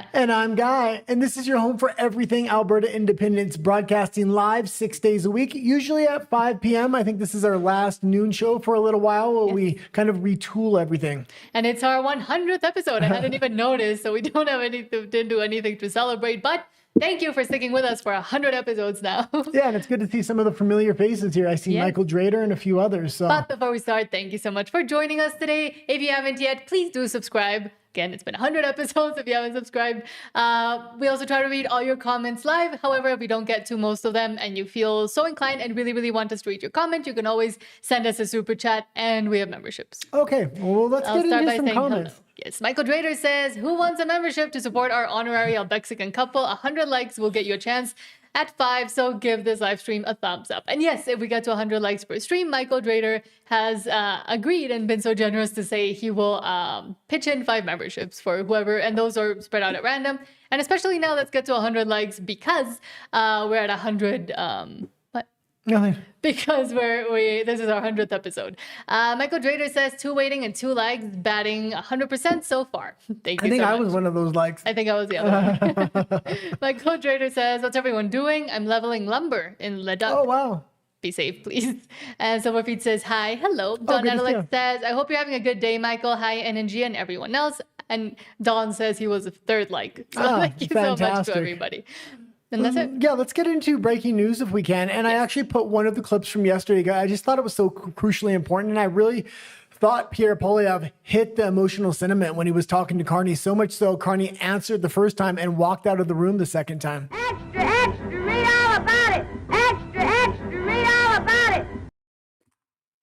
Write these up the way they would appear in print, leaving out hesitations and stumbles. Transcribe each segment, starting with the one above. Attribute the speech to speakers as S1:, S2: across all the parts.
S1: Kat.
S2: And I'm Guy. And this is your home for everything Alberta independence, broadcasting live 6 days a week, usually at 5 p.m. I think this is our last noon show for a little while where we kind of retool everything.
S1: And it's our 100th episode. I hadn't even noticed, so we didn't do anything to celebrate, but thank you for sticking with us for 100 episodes now.
S2: Yeah, and it's good to see some of the familiar faces here. I see Michael Drader and a few others. So.
S1: But before we start, thank you so much for joining us today. If you haven't yet, please do subscribe. Again, it's been 100 episodes if you haven't subscribed. We also try to read all your comments live. However, if we don't get to most of them and you feel so inclined and really, really want us to read your comment, you can always send us a super chat, and we have memberships.
S2: Okay, well, let's get into some comments.
S1: Hello. Yes, Michael Drader says, who wants a membership to support our honorary Albexican couple? 100 likes will get you a chance at 5, so give this live stream a thumbs up. And yes, if we get to 100 likes per stream, Michael Drader has agreed and been so generous to say he will pitch in 5 memberships for whoever, and those are spread out at random. And especially now, let's get to 100 likes because we're at 100...
S2: Nothing.
S1: Because this is our 100th episode. Michael Drader says 2 waiting and 2 likes, batting 100% so far. Thank you.
S2: I think
S1: so
S2: I
S1: much.
S2: was one of those likes.
S1: I think I was the other one. Michael Drader says, what's everyone doing? I'm leveling lumber in Leduc.
S2: Oh, wow.
S1: Be safe, please. And Silverfeet says, hi, hello. Don Adelaide says, I hope you're having a good day, Michael. Hi, NNG and everyone else. And Don says he was a 3rd like. So thank you so much to everybody. And that's it.
S2: Yeah, let's get into breaking news if we can. And I actually put one of the clips from yesterday. I just thought it was so crucially important. And I really thought Pierre Poilievre hit the emotional sentiment when he was talking to Carney. So much so, Carney answered the first time and walked out of the room the second time.
S3: Extra, extra, read all about it. Extra, extra, read all about it.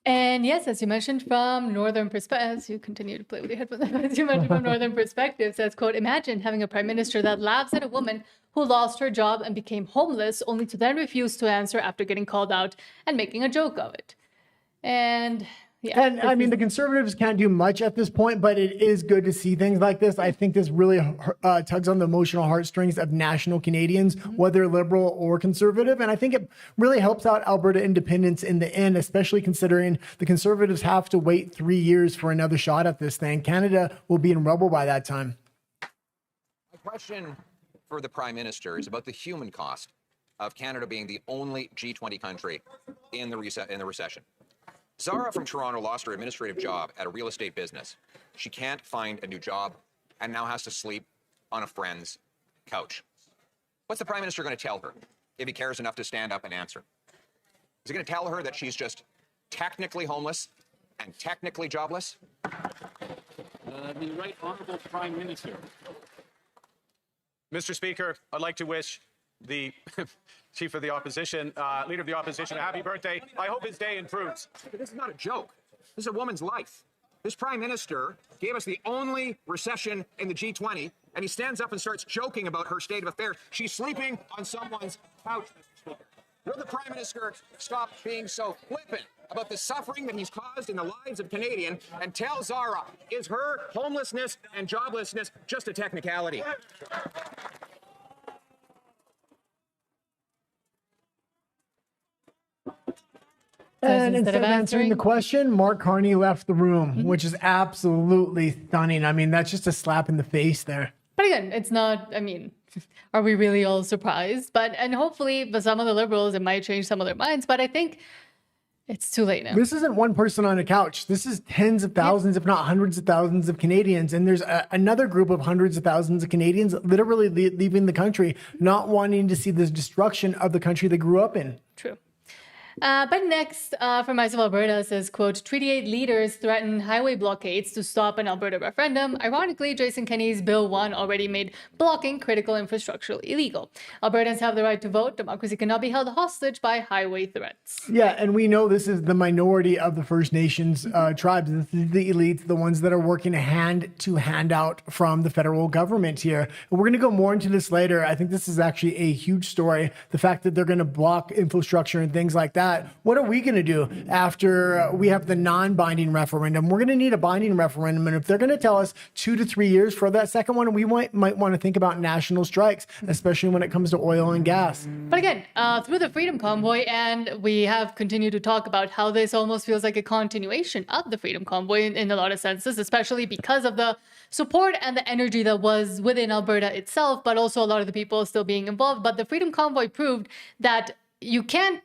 S1: And yes, as you mentioned from Northern Perspective, as you continue to play with your headphones, as you mentioned from Northern Perspective, says, quote, imagine having a prime minister that laughs at a woman who lost her job and became homeless only to then refuse to answer after getting called out and making a joke of it. And yeah.
S2: And I mean, the Conservatives can't do much at this point, but it is good to see things like this. I think this really tugs on the emotional heartstrings of national Canadians, whether liberal or conservative. And I think it really helps out Alberta independence in the end, especially considering the Conservatives have to wait 3 years for another shot at this thing. Canada will be in rubble by that time.
S4: My question for the Prime Minister is about the human cost of Canada being the only G20 country in the recession. Zara from Toronto lost her administrative job at a real estate business. She can't find a new job and now has to sleep on a friend's couch. What's the Prime Minister going to tell her if he cares enough to stand up and answer? Is he going to tell her that she's just technically homeless and technically jobless?
S5: The Right Honourable Prime Minister.
S6: Mr. Speaker, I'd like to wish the Chief of the Opposition, Leader of the Opposition, a happy birthday. I hope his day improves.
S4: This is not a joke. This is a woman's life. This Prime Minister gave us the only recession in the G20, and he stands up and starts joking about her state of affairs. She's sleeping on someone's couch, Mr. Speaker. Will the Prime Minister stop being so flippant about the suffering that he's caused in the lives of Canadians and tell Zara, is her homelessness and joblessness just a technicality?
S2: And instead of answering the question, Mark Carney left the room, which is absolutely stunning. I mean, that's just a slap in the face there.
S1: But again, it's not, I mean, are we really all surprised? And hopefully for some of the Liberals, it might change some of their minds. But I think it's too late now.
S2: This isn't one person on a couch. This is tens of thousands, if not hundreds of thousands of Canadians. And there's another group of hundreds of thousands of Canadians literally leaving the country, not wanting to see the destruction of the country they grew up in.
S1: True. But next, from Eyes of Alberta says, quote, Treaty 8 leaders threaten highway blockades to stop an Alberta referendum. Ironically, Jason Kenney's Bill 1 already made blocking critical infrastructure illegal. Albertans have the right to vote. Democracy cannot be held hostage by highway threats.
S2: Yeah, and we know this is the minority of the First Nations tribes. This is the elites, the ones that are working hand to hand out from the federal government here. And we're going to go more into this later. I think this is actually a huge story. The fact that they're going to block infrastructure and things like that. that, what are we going to do after we have the non-binding referendum? We're going to need a binding referendum. And if they're going to tell us 2 to 3 years for that second one, we might want to think about national strikes, especially when it comes to oil and gas.
S1: But again, through the Freedom Convoy, and we have continued to talk about how this almost feels like a continuation of the Freedom Convoy in a lot of senses, especially because of the support and the energy that was within Alberta itself, but also a lot of the people still being involved. But the Freedom Convoy proved that you can't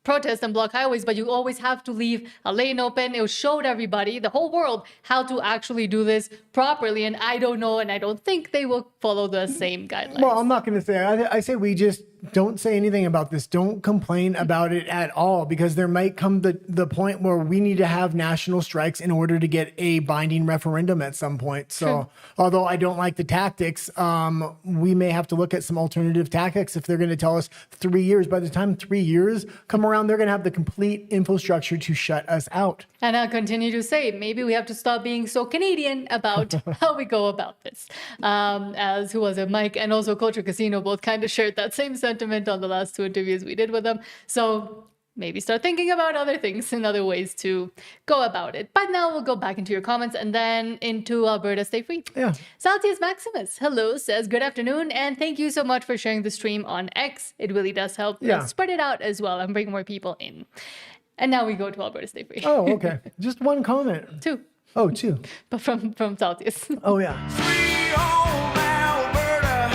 S1: protest and block highways, but you always have to leave a lane open. It showed everybody, the whole world, how to actually do this properly. And I don't know, and I don't think they will follow the same guidelines.
S2: Well, I'm not going to say, I say we just don't say anything about this. Don't complain about it at all, because there might come the point where we need to have national strikes in order to get a binding referendum at some point. So although I don't like the tactics, we may have to look at some alternative tactics if they're going to tell us 3 years. By the time 3 years come around, they're going to have the complete infrastructure to shut us out.
S1: And I'll continue to say, maybe we have to stop being so Canadian about how we go about this. As who was it, Mike and also Culture Casino both kind of shared that same sentiment on the last 2 interviews we did with them. So maybe start thinking about other things and other ways to go about it. But now we'll go back into your comments and then into Alberta Stay Free.
S2: Yeah.
S1: Saltius Maximus, hello, says good afternoon and thank you so much for sharing the stream on X. It really does help spread it out as well and bring more people in. And now we go to Alberta Stay Free.
S2: Oh, okay. Just one comment.
S1: 2.
S2: Oh, 2.
S1: But from Saltius.
S2: Oh, yeah.
S7: Free home Alberta,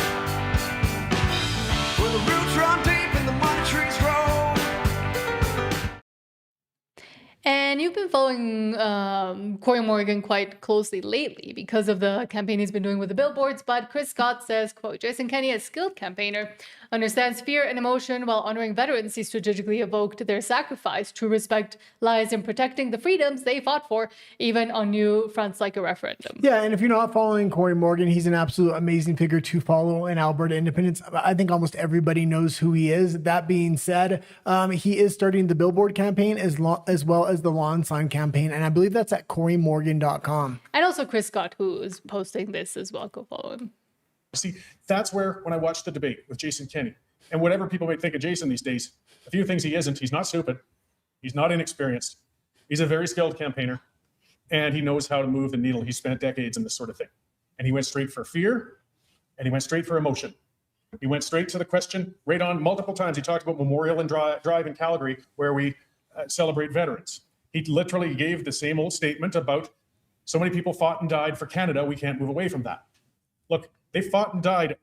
S7: where the roots run deep and the money trees grow.
S1: And you've been following Corey Morgan quite closely lately because of the campaign he's been doing with the billboards. But Chris Scott says, quote, Jason Kenney, a skilled campaigner, understands fear and emotion while honoring veterans. He strategically evoked their sacrifice. True respect lies in protecting the freedoms they fought for, even on new fronts like a referendum.
S2: Yeah, and if you're not following Corey Morgan, he's an absolute amazing figure to follow in Alberta independence. I think almost everybody knows who he is. That being said, he is starting the billboard campaign as well as the lawn sign campaign, and I believe that's at CoreyMorgan.com.
S1: And also Chris Scott, who is posting this as well. Go follow him.
S8: See, that's where, when I watched the debate with Jason Kenney, and whatever people might think of Jason these days, a few things he isn't. He's not stupid. He's not inexperienced. He's a very skilled campaigner, and he knows how to move the needle. He spent decades in this sort of thing. And he went straight for fear, and he went straight for emotion. He went straight to the question, right on multiple times. He talked about Memorial and Drive in Calgary, where we celebrate veterans. He literally gave the same old statement about so many people fought and died for Canada, we can't move away from that. Look, they fought and died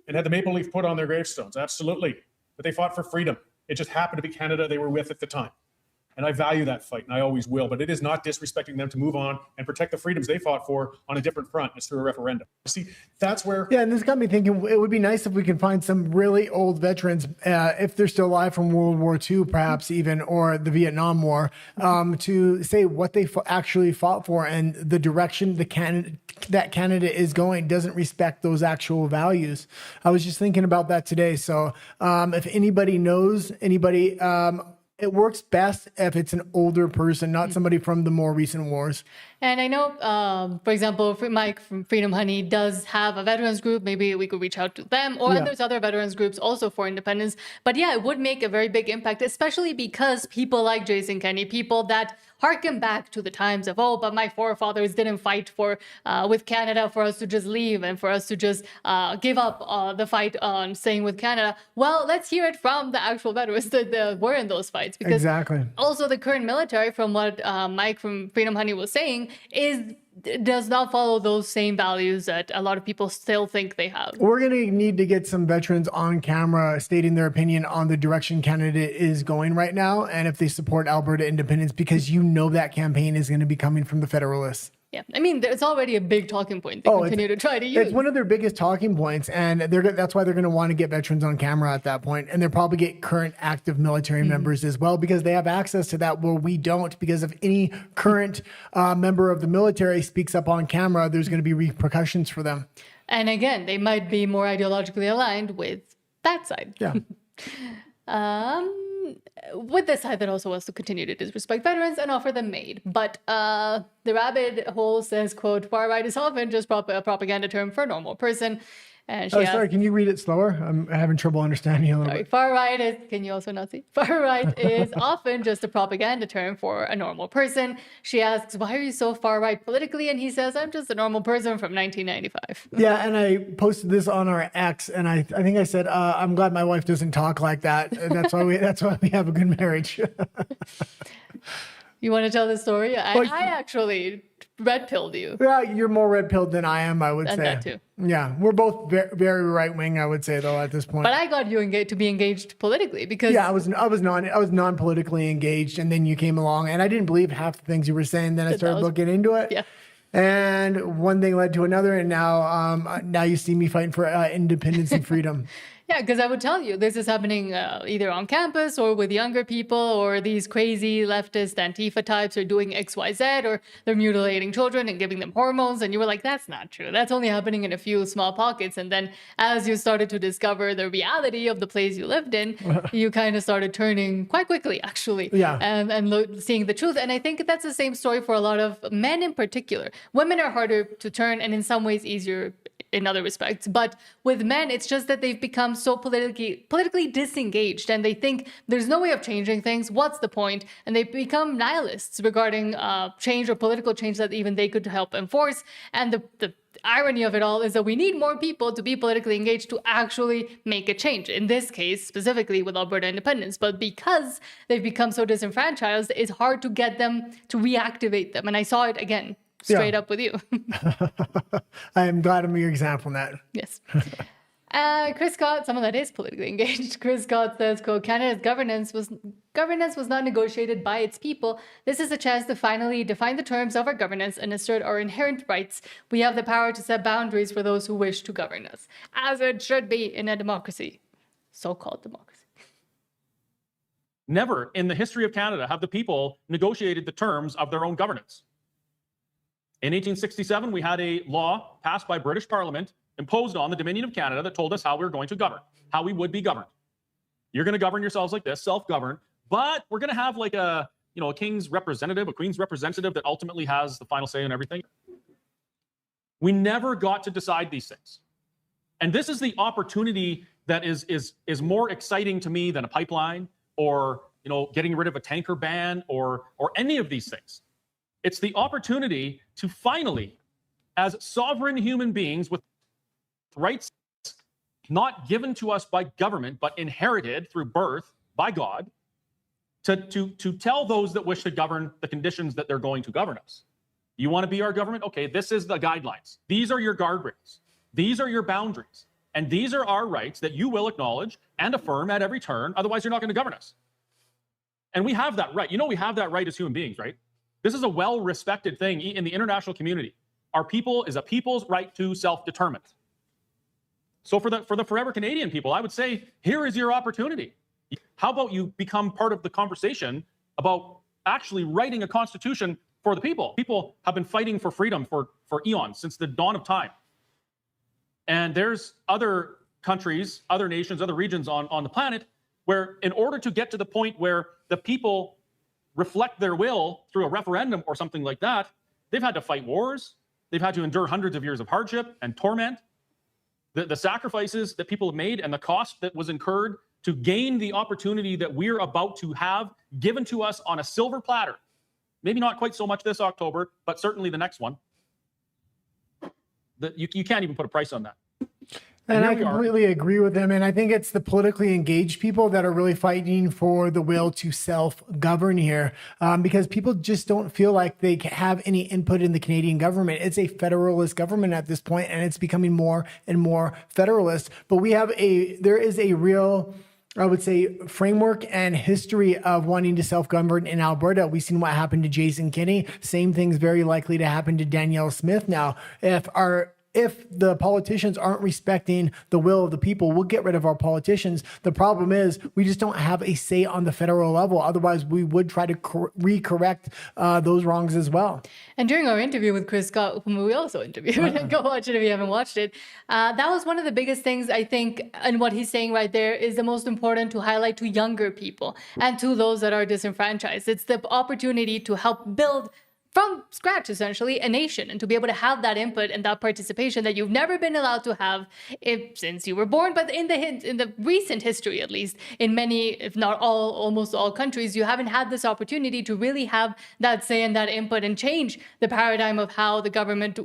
S8: and had the maple leaf put on their gravestones, absolutely. But they fought for freedom. It just happened to be Canada they were with at the time. And I value that fight, and I always will. But it is not disrespecting them to move on and protect the freedoms they fought for on a different front. It's through a referendum. See, that's where...
S2: Yeah, and this got me thinking, it would be nice if we could find some really old veterans, if they're still alive from World War II, perhaps even, or the Vietnam War, to say what they actually fought for and the direction that Canada is going doesn't respect those actual values. I was just thinking about that today. So if anybody knows anybody... it works best if it's an older person, not somebody from the more recent wars.
S1: And I know, for example, Mike from Freedom Honey does have a veterans group. Maybe we could reach out to them. Or there's other veterans groups also for independence. But yeah, it would make a very big impact, especially because people like Jason Kenney, people that harken back to the times of, oh, but my forefathers didn't fight for with Canada for us to just leave and for us to just give up the fight on staying with Canada. Well, let's hear it from the actual veterans that were in those fights. Because also the current military, from what Mike from Freedom Honey was saying, does not follow those same values that a lot of people still think they have.
S2: We're going to need to get some veterans on camera stating their opinion on the direction Canada is going right now, and if they support Alberta independence, because you know that campaign is going to be coming from the Federalists.
S1: Yeah, I mean, it's already a big talking point they continue to try to use.
S2: It's one of their biggest talking points, and that's why they're going to want to get veterans on camera at that point, and they'll probably get current active military members as well, because they have access to that where we don't, because if any current member of the military speaks up on camera, there's going to be repercussions for them.
S1: And again, they might be more ideologically aligned with that side.
S2: Yeah.
S1: With this side that also wants to continue to disrespect veterans and offer them aid. But the rabbit hole says, quote, far right is often just a propaganda term for a normal person. And she
S2: Oh,
S1: asked,
S2: sorry. Can you read it slower? I'm having trouble understanding you a little
S1: sorry,
S2: bit.
S1: far right is, can you also not see? Far right is often just a propaganda term for a normal person. She asks, why are you so far right politically? And he says, I'm just a normal person from 1995.
S2: Yeah, and I posted this on our X, and I think I said, I'm glad my wife doesn't talk like that. That's why we have a good marriage.
S1: You want to tell the story?
S2: Well,
S1: I actually red-pilled you.
S2: Yeah, you're more red-pilled than I am, I would
S1: And
S2: say.
S1: that too.
S2: Yeah, we're both very right-wing, I would say, though, at this point.
S1: But I got you to be engaged politically because
S2: Yeah, I was non-politically engaged, and then you came along, and I didn't believe half the things you were saying. Then I started looking into it.
S1: Yeah.
S2: And one thing led to another, and now you see me fighting for independence and freedom.
S1: Yeah, because I would tell you this is happening either on campus or with younger people, or these crazy leftist Antifa types are doing XYZ, or they're mutilating children and giving them hormones. And you were like, that's not true. That's only happening in a few small pockets. And then as you started to discover the reality of the place you lived in, you kind of started turning quite quickly, actually,
S2: Yeah.
S1: and seeing the truth. And I think that's the same story for a lot of men in particular. Women are harder to turn and in some ways easier in other respects. But with men, it's just that they've become so politically disengaged, and they think there's no way of changing things. What's the point? And they become nihilists regarding change or political change that even they could help enforce. And the irony of it all is that we need more people to be politically engaged to actually make a change. In this case, specifically with Alberta independence. But because they've become so disenfranchised, it's hard to get them to reactivate them. And I saw it again. Straight up with you.
S2: I am glad I'm your example in that.
S1: Yes. Chris Scott, someone that is politically engaged, Chris Scott says, quote, Canada's governance was not negotiated by its people. This is a chance to finally define the terms of our governance and assert our inherent rights. We have the power to set boundaries for those who wish to govern us, as it should be in a democracy, so-called democracy.
S5: Never in the history of Canada have the people negotiated the terms of their own governance. In 1867, we had a law passed by British Parliament imposed on the Dominion of Canada that told us how we were going to govern, how we would be governed. You're going to govern yourselves like this, self-govern, but we're going to have like a king's representative, a queen's representative that ultimately has the final say on everything. We never got to decide these things. And this is the opportunity that is more exciting to me than a pipeline or, getting rid of a tanker ban or any of these things. It's the opportunity to finally, as sovereign human beings with rights not given to us by government, but inherited through birth by God, to tell those that wish to govern the conditions that they're going to govern us. You want to be our government? Okay, this is the guidelines. These are your guardrails. These are your boundaries. And these are our rights that you will acknowledge and affirm at every turn. Otherwise, you're not going to govern us. And we have that right. We have that right as human beings, right? This is a well-respected thing in the international community. Our people is a people's right to self-determine. So for the forever Canadian people, I would say, here is your opportunity. How about you become part of the conversation about actually writing a constitution for the people? People have been fighting for freedom for eons, since the dawn of time. And there's other countries, other nations, other regions on the planet where in order to get to the point where the people reflect their will through a referendum or something like that, they've had to fight wars. They've had to endure hundreds of years of hardship and torment. The sacrifices that people have made and the cost that was incurred to gain the opportunity that we're about to have given to us on a silver platter. Maybe not quite so much this October, but certainly the next one. You can't even put a price on that.
S2: And I completely agree with him. And I think it's the politically engaged people that are really fighting for the will to self-govern here, because people just don't feel like they have any input in the Canadian government. It's a federalist government at this point, and it's becoming more and more federalist. But there is a real, I would say, framework and history of wanting to self-govern in Alberta. We've seen what happened to Jason Kenney. Same thing's very likely to happen to Danielle Smith now. If the politicians aren't respecting the will of the people, we'll get rid of our politicians. The problem is we just don't have a say on the federal level. Otherwise, we would try to recorrect those wrongs as well.
S1: And during our interview with Chris Scott, whom we also interviewed, go watch it if you haven't watched it, that was one of the biggest things, I think, and what he's saying right there is the most important to highlight to younger people and to those that are disenfranchised. It's the opportunity to help build from scratch, essentially, a nation, and to be able to have that input and that participation that you've never been allowed to have since you were born, but in the recent history, at least, in many, if not all, almost all countries, you haven't had this opportunity to really have that say and that input and change the paradigm of how the government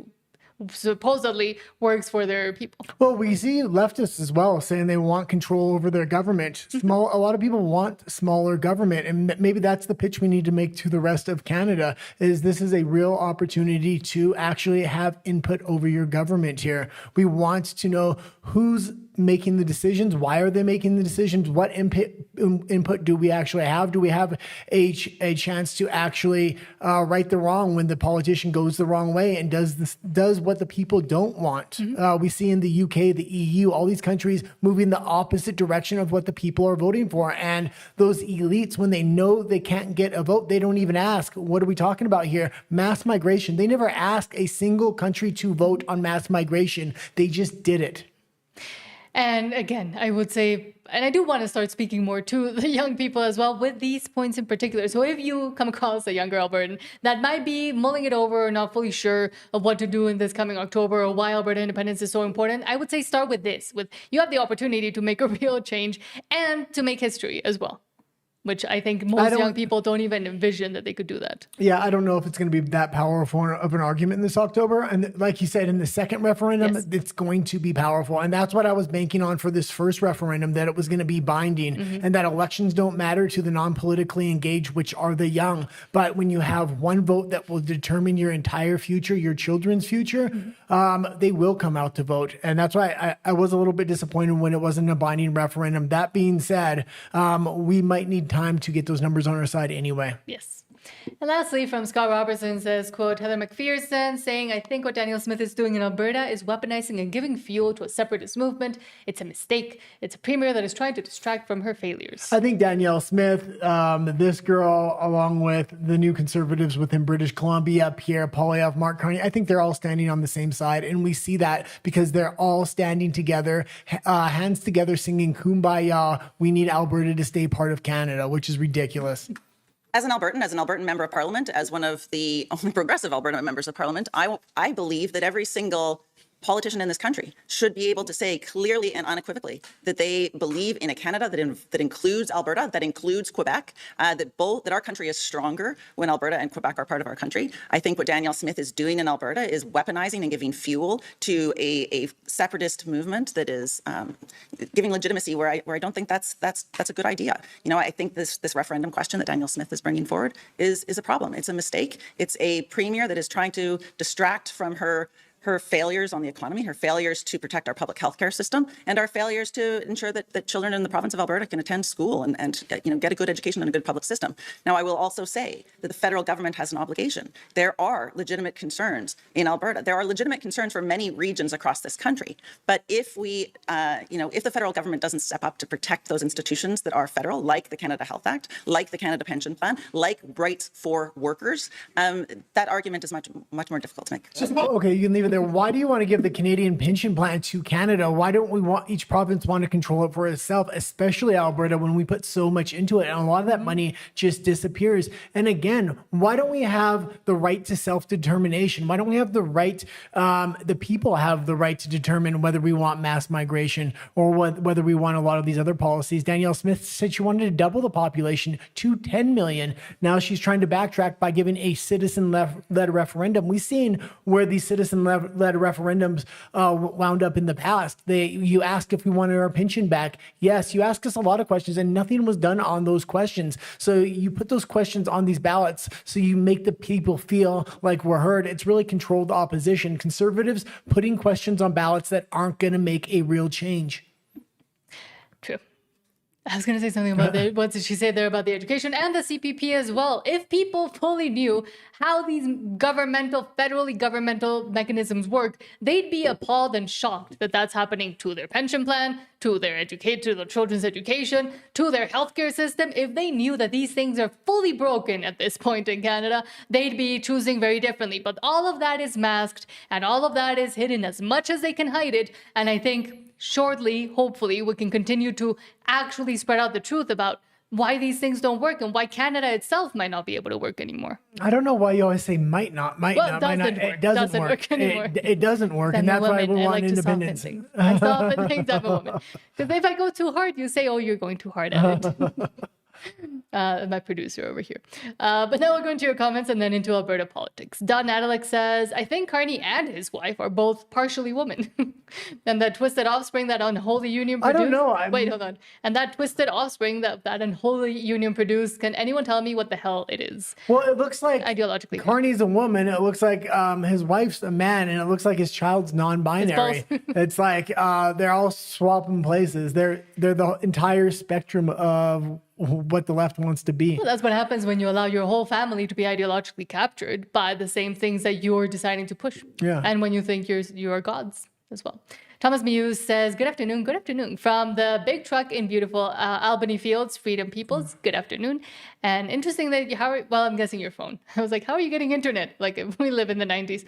S1: supposedly works for their people.
S2: Well, we see leftists as well saying they want control over their government. A lot of people want smaller government, and maybe that's the pitch we need to make to the rest of Canada, is this is a real opportunity to actually have input over your government here. We want to know who's making the decisions, why are they making the decisions, what input do we actually have? Do we have a chance to actually right the wrong when the politician goes the wrong way and does what the people don't want? We see in the UK, the EU, all these countries moving the opposite direction of what the people are voting for. And those elites, when they know they can't get a vote, they don't even ask. What are we talking about here? Mass migration. They never asked a single country to vote on mass migration. They just did it.
S1: And again, I would say, and I do want to start speaking more to the young people as well with these points in particular. So if you come across a younger Albertan that might be mulling it over or not fully sure of what to do in this coming October or why Alberta independence is so important, I would say start with this. You have the opportunity to make a real change and to make history as well, which I think most young people don't even envision that they could do that.
S2: Yeah, I don't know if it's going to be that powerful of an argument in this October. And like you said, in the second referendum, yes, it's going to be powerful. And that's what I was banking on for this first referendum, that it was going to be binding and that elections don't matter to the non-politically engaged, which are the young. But when you have one vote that will determine your entire future, your children's future, they will come out to vote. And that's why I was a little bit disappointed when it wasn't a binding referendum. That being said, we might need time to get those numbers on our side anyway.
S1: Yes. And lastly, from Scott Robertson says, quote, Heather McPherson saying, I think what Danielle Smith is doing in Alberta is weaponizing and giving fuel to a separatist movement. It's a mistake. It's a premier that is trying to distract from her failures.
S2: I think Danielle Smith, this girl, along with the new conservatives within British Columbia, Pierre Poilievre, Mark Carney, I think they're all standing on the same side. And we see that because they're all standing together, hands together, singing Kumbaya. We need Alberta to stay part of Canada, which is ridiculous.
S9: As an Albertan member of Parliament, as one of the only progressive Alberta members of Parliament, I believe that every single politician in this country should be able to say clearly and unequivocally that they believe in a Canada that includes Alberta, that includes Quebec, that our country is stronger when Alberta and Quebec are part of our country. I think what Danielle Smith is doing in Alberta is weaponizing and giving fuel to a separatist movement that is giving legitimacy where I don't think that's a good idea. You know, I think this referendum question that Danielle Smith is bringing forward is a problem. It's a mistake. It's a premier that is trying to distract from her failures on the economy, her failures to protect our public health care system, and our failures to ensure that children in the province of Alberta can attend school and get a good education and a good public system. Now, I will also say that the federal government has an obligation. There are legitimate concerns in Alberta. There are legitimate concerns for many regions across this country. But if if the federal government doesn't step up to protect those institutions that are federal, like the Canada Health Act, like the Canada Pension Plan, like rights for workers, that argument is much more difficult to make.
S2: Okay, you can leave it there. Why do you want to give the Canadian pension plan to Canada? Why don't we want each province want to control it for itself, especially Alberta, when we put so much into it and a lot of that money just disappears? And again, why don't we have the right to self-determination? Why don't we have the right, the people have the right to determine whether we want mass migration or whether we want a lot of these other policies? Danielle Smith said she wanted to double the population to 10 million. Now she's trying to backtrack by giving a citizen-led referendum. We've seen where these citizen-led referendums wound up in the past. You ask if we wanted our pension back. Yes, you ask us a lot of questions and nothing was done on those questions. So you put those questions on these ballots so you make the people feel like we're heard. It's really controlled opposition. Conservatives putting questions on ballots that aren't going to make a real change.
S1: True. I was going to say something about what did she say there about the education and the CPP as well. If people fully knew how these federally governmental mechanisms work, they'd be appalled and shocked that that's happening to their pension plan, to their children's education, to their healthcare system. If they knew that these things are fully broken at this point in Canada, they'd be choosing very differently. But all of that is masked and all of that is hidden as much as they can hide it. And I think shortly, hopefully, we can continue to actually spread out the truth about why these things don't work and why Canada itself might not be able to work anymore.
S2: I don't know why you always say might not.
S1: It doesn't work anymore.
S2: It doesn't work, and
S1: I'm a
S2: that's why
S1: woman.
S2: we
S1: I
S2: want
S1: like to soften
S2: independence.
S1: things. I soften things. I'm a woman. Because if I go too hard, you say, "Oh, you're going too hard at it." My producer over here. But now we'll go into your comments and then into Alberta politics. Don Nadalek says, I think Carney and his wife are both partially women. And that twisted offspring that unholy union produced.
S2: I don't know.
S1: Wait, hold on. And that twisted offspring that unholy union produced, can anyone tell me what the hell it is?
S2: Well, it looks like
S1: Ideologically.
S2: Carney's a woman. It looks like his wife's a man, and it looks like his child's non-binary. It's like they're all swapping places. They're the entire spectrum of what the left wants to be.
S1: Well, that's what happens when you allow your whole family to be ideologically captured by the same things that you're deciding to push.
S2: Yeah.
S1: And when you think you are gods as well. Thomas Muse says, good afternoon, from the big truck in beautiful Albany Fields, Freedom Peoples, good afternoon. And interesting that, I'm guessing your phone. I was like, how are you getting internet? Like, if we live in the 90s.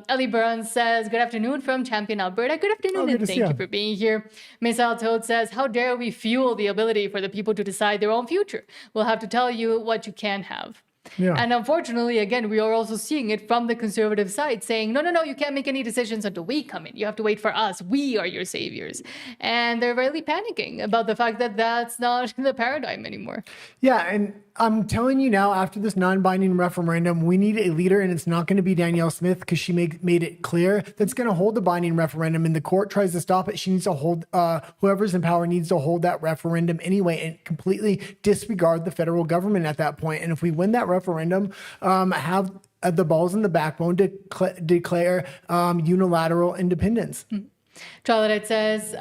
S1: Ellie Burns says, good afternoon from Champion, Alberta. Good afternoon, and thank you for being here. Maisal Toad says, how dare we fuel the ability for the people to decide their own future? We'll have to tell you what you can have.
S2: Yeah.
S1: And unfortunately, again, we are also seeing it from the conservative side saying, no, you can't make any decisions until we come in. You have to wait for us. We are your saviors. And they're really panicking about the fact that that's not the paradigm anymore.
S2: Yeah, and I'm telling you now, after this non-binding referendum, we need a leader, and it's not going to be Danielle Smith because she made it clear that's going to hold the binding referendum, and the court tries to stop it. She needs to hold, whoever's in power needs to hold that referendum anyway and completely disregard the federal government at that point. And if we win that referendum, have the balls in the backbone to declare unilateral independence.
S1: Charlotte says,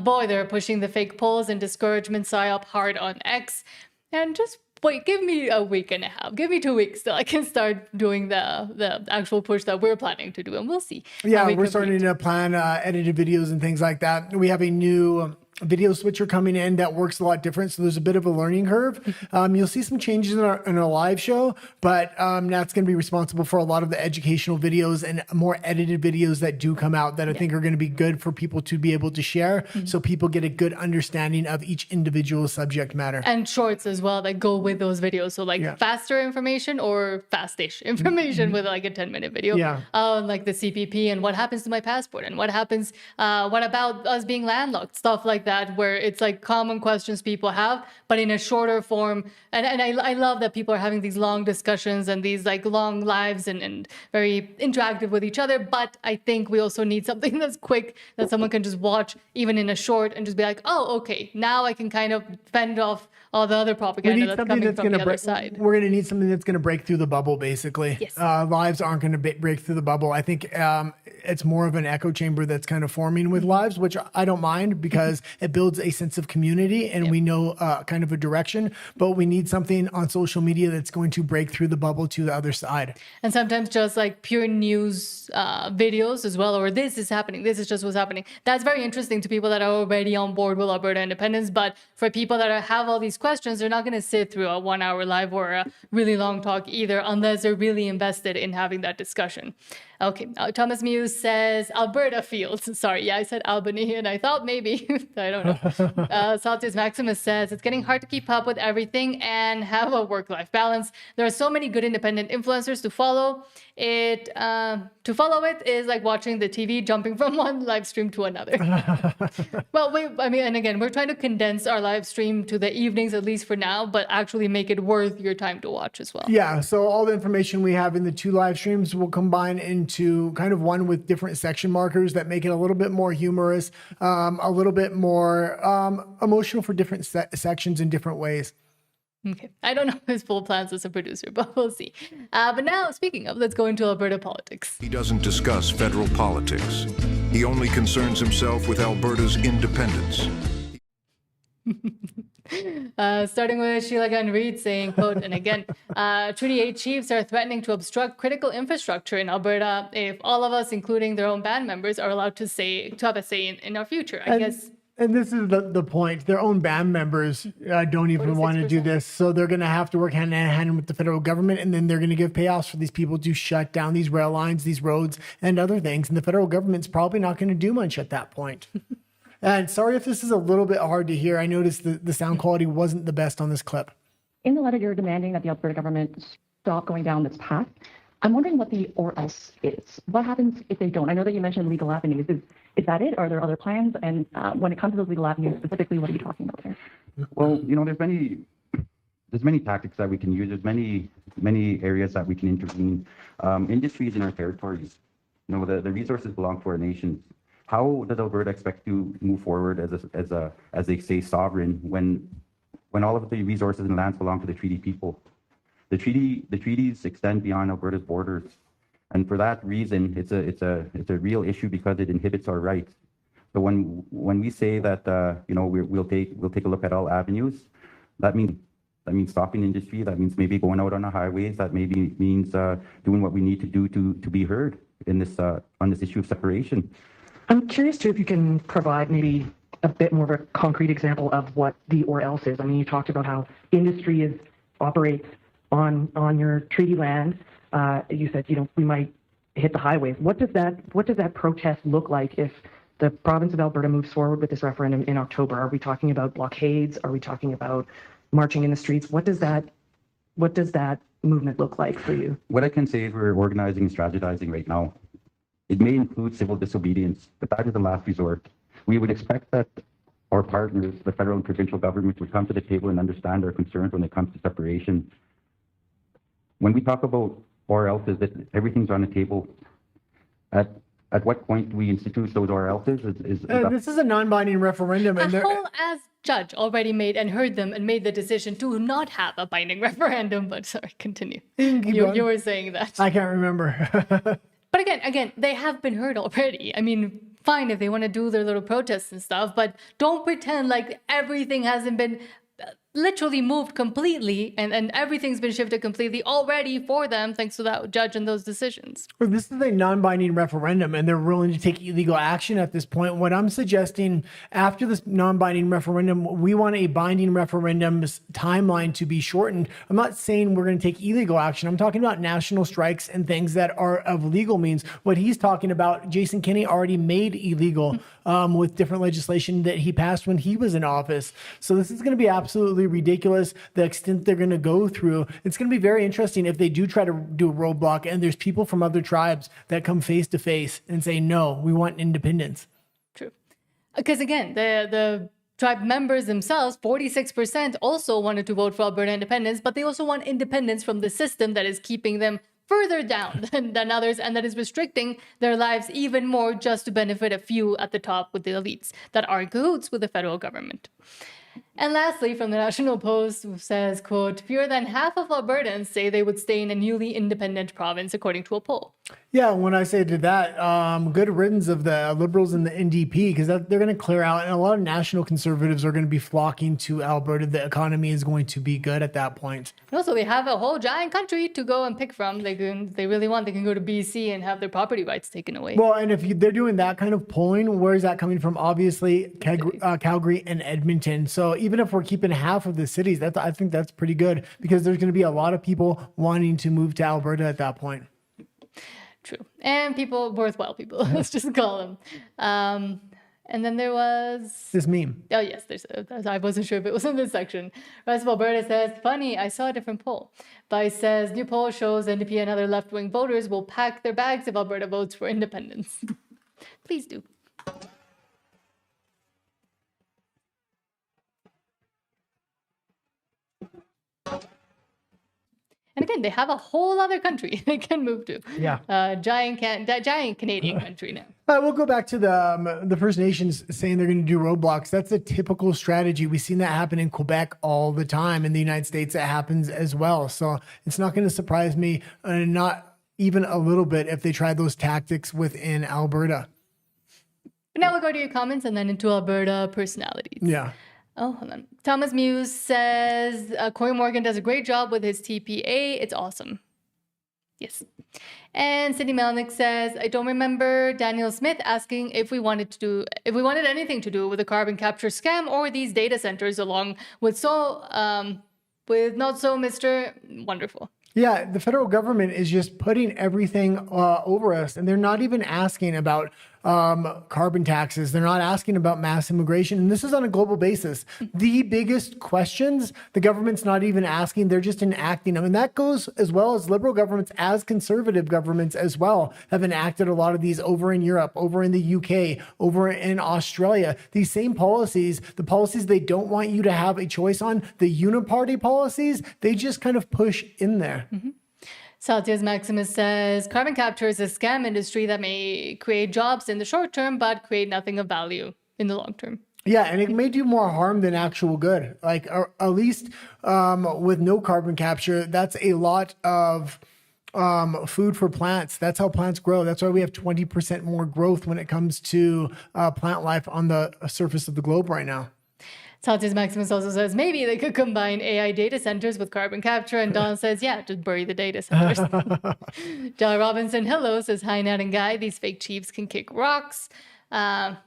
S1: boy, they're pushing the fake polls and discouragement psyop hard on X. And just wait, give me a week and a half. Give me 2 weeks till I can start doing the actual push that we're planning to do, and we'll see.
S2: Yeah, we're starting to plan edited videos and things like that. We have a new video switcher coming in that works a lot different, so there's a bit of a learning curve. You'll see some changes in our live show, but that's going to be responsible for a lot of the educational videos and more edited videos that do come out that I think are going to be good for people to be able to share, so people get a good understanding of each individual subject matter.
S1: And shorts as well that go with those videos, so like faster information or fast-ish information with like a 10-minute video. Like the CPP and what happens to my passport and what happens, what about us being landlocked, stuff like that, where it's like common questions people have, but in a shorter form. And I love that people are having these long discussions and these like long lives and very interactive with each other. But I think we also need something that's quick, that someone can just watch even in a short and just be like, oh, okay, now I can kind of fend off all the other propaganda that's coming from the other side.
S2: We're going to need something that's going to break through the bubble, basically.
S1: Yes.
S2: Lives aren't going to break through the bubble. I think it's more of an echo chamber that's kind of forming with lives, which I don't mind because it builds a sense of community and we know kind of a direction, but we need something on social media that's going to break through the bubble to the other side.
S1: And sometimes just like pure news videos as well, or this is happening, this is just what's happening. That's very interesting to people that are already on board with Alberta independence, but for people that have all these questions, they're not going to sit through a 1 hour live or a really long talk either, unless they're really invested in having that discussion. Okay, Thomas Muse says, Alberta Fields. Sorry, yeah, I said Albany, and I thought maybe, I don't know. Saltius Maximus says, it's getting hard to keep up with everything and have a work-life balance. There are so many good independent influencers to follow. To follow it is like watching the TV jumping from one live stream to another. Well, and again, we're trying to condense our live stream to the evenings, at least for now, but actually make it worth your time to watch as well.
S2: Yeah, so all the information we have in the 2 live streams will combine into kind of one with different section markers that make it a little bit more humorous, a little bit more emotional for different sections in different ways.
S1: Okay, I don't know his full plans as a producer, but we'll see. But now, speaking of, let's go into Alberta politics.
S10: He doesn't discuss federal politics. He only concerns himself with Alberta's independence.
S1: Starting with Sheila Gunn Reid saying, quote, and again, Treaty 8 chiefs are threatening to obstruct critical infrastructure in Alberta if all of us, including their own band members, are allowed to have a say in our future, I guess.
S2: And this is the point. Their own band members don't even want to do this. So they're going to have to work hand in hand with the federal government. And then they're going to give payoffs for these people to shut down these rail lines, these roads, and other things. And the federal government's probably not going to do much at that point. And sorry if this is a little bit hard to hear. I noticed the sound quality wasn't the best on this clip.
S11: In the letter, you're demanding that the Alberta government stop going down this path. I'm wondering what the or else is. What happens if they don't? I know that you mentioned legal avenues. Is that it? Are there other plans? And when it comes to those legal avenues, specifically, what are you talking about there?
S12: Well, there's many tactics that we can use. There's many areas that we can intervene. Industries in our territories. The resources belong to our nations. How does Alberta expect to move forward as they say sovereign when all of the resources and lands belong to the treaty people? The treaties extend beyond Alberta's borders, and for that reason, it's a real issue because it inhibits our rights. So when we say that we'll take a look at all avenues, that means stopping industry. That means maybe going out on the highways. That maybe means doing what we need to do to be heard in this on this issue of separation.
S11: I'm curious too if you can provide maybe a bit more of a concrete example of what the or else is. I mean, you talked about how industry operates on your treaty land. You said we might hit the highways. What does that protest look like if the province of Alberta moves forward with this referendum in October? Are we talking about blockades? Are we talking about marching in the streets? What does that movement look like for you?
S12: What I can say is we're organizing and strategizing right now. It may include civil disobedience, but that is the last resort. We would expect that our partners, the federal and provincial governments, would come to the table and understand our concerns when it comes to separation. When we talk about or else is that everything's on the table. At what point do we institute those or else's?
S2: This is a non-binding referendum. And
S1: a whole as judge already made and heard them and made the decision to not have a binding referendum. But sorry, continue. You were saying that.
S2: I can't remember.
S1: But again, they have been heard already. I mean, fine if they want to do their little protests and stuff, but don't pretend like everything hasn't been literally moved completely and everything's been shifted completely already for them thanks to that judge and those decisions.
S2: Well, this is a non-binding referendum and they're willing to take illegal action at this point. What I'm suggesting after this non-binding referendum, we want a binding referendum's timeline to be shortened. I'm not saying we're going to take illegal action. I'm talking about national strikes and things that are of legal means. What he's talking about, Jason Kenney already made illegal with different legislation that he passed when he was in office. So this is going to be absolutely ridiculous, the extent they're going to go through. It's going to be very interesting if they do try to do a roadblock and there's people from other tribes that come face to face and say, no, we want independence.
S1: True. Because again, the tribe members themselves, 46% also wanted to vote for Alberta independence, but they also want independence from the system that is keeping them further down than others and that is restricting their lives even more just to benefit a few at the top with the elites that are in cahoots with the federal government. And lastly, from the National Post says, quote, fewer than half of Albertans say they would stay in a newly independent province, according to a poll.
S2: Yeah, when I say to that, good riddance of the Liberals and the NDP, because they're going to clear out, and a lot of national conservatives are going to be flocking to Alberta. The economy is going to be good at that point.
S1: Also, they have a whole giant country to go and pick from. They can go to BC and have their property rights taken away.
S2: Well, and if they're doing that kind of polling, where is that coming from? Obviously, Calgary and Edmonton. So even if we're keeping half of the cities, I think that's pretty good because there's going to be a lot of people wanting to move to Alberta at that point.
S1: True. And worthwhile people, let's just call them. And then there was
S2: this meme.
S1: Oh, yes. I wasn't sure if it was in this section. Rest of Alberta says, funny, I saw a different poll. But it says, new poll shows NDP and other left-wing voters will pack their bags if Alberta votes for independence. Please do. And again, they have a whole other country they can move to.
S2: Yeah.
S1: Giant Canadian country now.
S2: We'll go back to the First Nations saying they're going to do roadblocks. That's a typical strategy. We've seen that happen in Quebec all the time. In the United States, it happens as well. So it's not going to surprise me, not even a little bit, if they try those tactics within Alberta.
S1: But now we'll go to your comments and then into Alberta personalities.
S2: Yeah.
S1: Oh, hold on. Thomas Muse says, Corey Morgan does a great job with his TPA. It's awesome. Yes. And Cindy Melnick says, I don't remember Daniel Smith asking if we wanted anything to do with the carbon capture scam or these data centers along with not so Mr. Wonderful.
S2: Yeah, the federal government is just putting everything over us, and they're not even asking about carbon taxes. They're not asking about mass immigration. And this is on a global basis. The biggest questions, the government's not even asking, they're just enacting them. And that goes as well as liberal governments, as conservative governments as well, have enacted a lot of these over in Europe, over in the UK, over in Australia. These same policies, the policies they don't want you to have a choice on, the uniparty policies, they just kind of push in there.
S1: Saltius Maximus says, carbon capture is a scam industry that may create jobs in the short term, but create nothing of value in the long term.
S2: Yeah, and it may do more harm than actual good. Like, at least with no carbon capture, that's a lot of food for plants. That's how plants grow. That's why we have 20% more growth when it comes to plant life on the surface of the globe right now.
S1: Saltius Maximus also says maybe they could combine AI data centers with carbon capture. And Don says, yeah, just bury the data centers. John Robinson, hello, says, hi, Nat and Guy. These fake chiefs can kick rocks.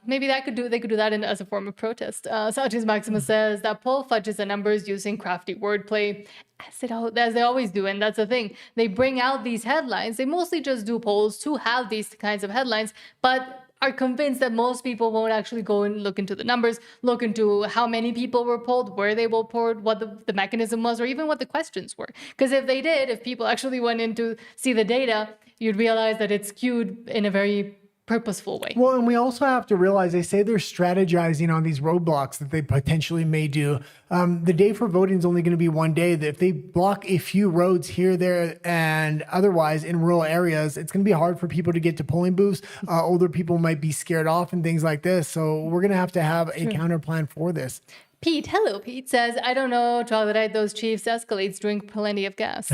S1: Maybe they could do that as a form of protest. Saltius Maximus says that poll fudges the numbers using crafty wordplay, as they always do. And that's the thing. They bring out these headlines. They mostly just do polls to have these kinds of headlines, but are convinced that most people won't actually go and look into the numbers, look into how many people were polled, where they were polled, what the mechanism was, or even what the questions were. Because if they did, if people actually went in to see the data, you'd realize that it's skewed in a very purposeful way.
S2: Well, and we also have to realize they say they're strategizing on these roadblocks that they potentially may do. The day for voting is only going to be one day. That if they block a few roads here, there, and otherwise in rural areas, it's going to be hard for people to get to polling booths. Older people might be scared off and things like this. So we're going to have a counter plan for this.
S1: Pete, hello, Pete says, I don't know, troglodyte those chiefs escalates, drink plenty of gas.